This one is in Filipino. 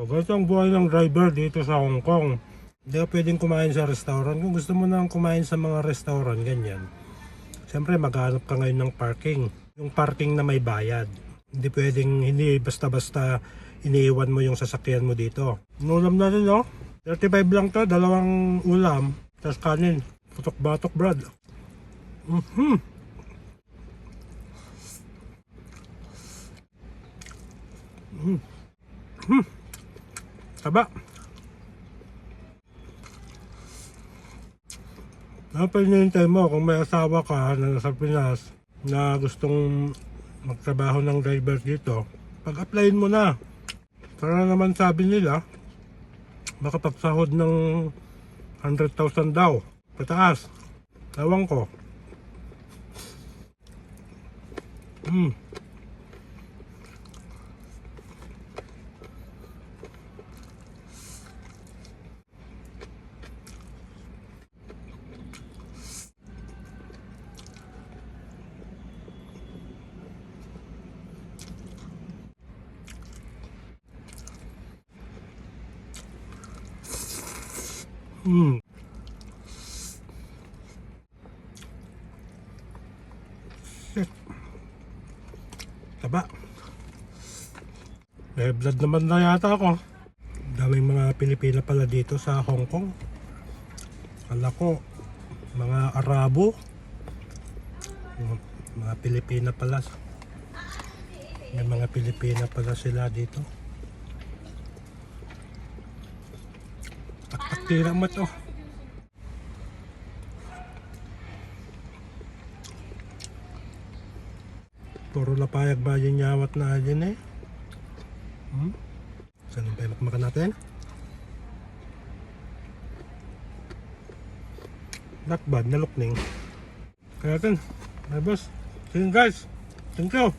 O ganito ang buhay ng driver dito sa Hong Kong. Hindi ka pwedeng kumain sa restaurant. Kung gusto mo nang kumain sa mga restaurant, ganyan. Siyempre maghanap ka ngayon ng parking. Yung parking na may bayad. Hindi pwedeng, hindi basta-basta iniiwan mo yung sasakyan mo dito. Inulam natin, no? 35 lang to, dalawang ulam. Tapos kanin. Putok-batok, brad. Taba. Ano pa hinihintay mo kung may asawa ka na nasa Pinas na gustong magtrabaho ng driver dito? Pag-applyin mo na. Para naman sabi nila, makapagsahod ng 100,000 daw. Pataas. Tawang ko. Shit. Taba. May blood naman na yata ako. Daming mga Pilipina pala dito sa Hong Kong. Kala ko mga Arabo. Mga Pilipina pala. May mga Pilipina pala sila dito. Taktak-tira mo to. Puro lapayag ba yung nyawat na dyan eh? Saan yung payak makan natin? Not bad, nalukning. Kaya natin, my boss. See you guys. Thank you.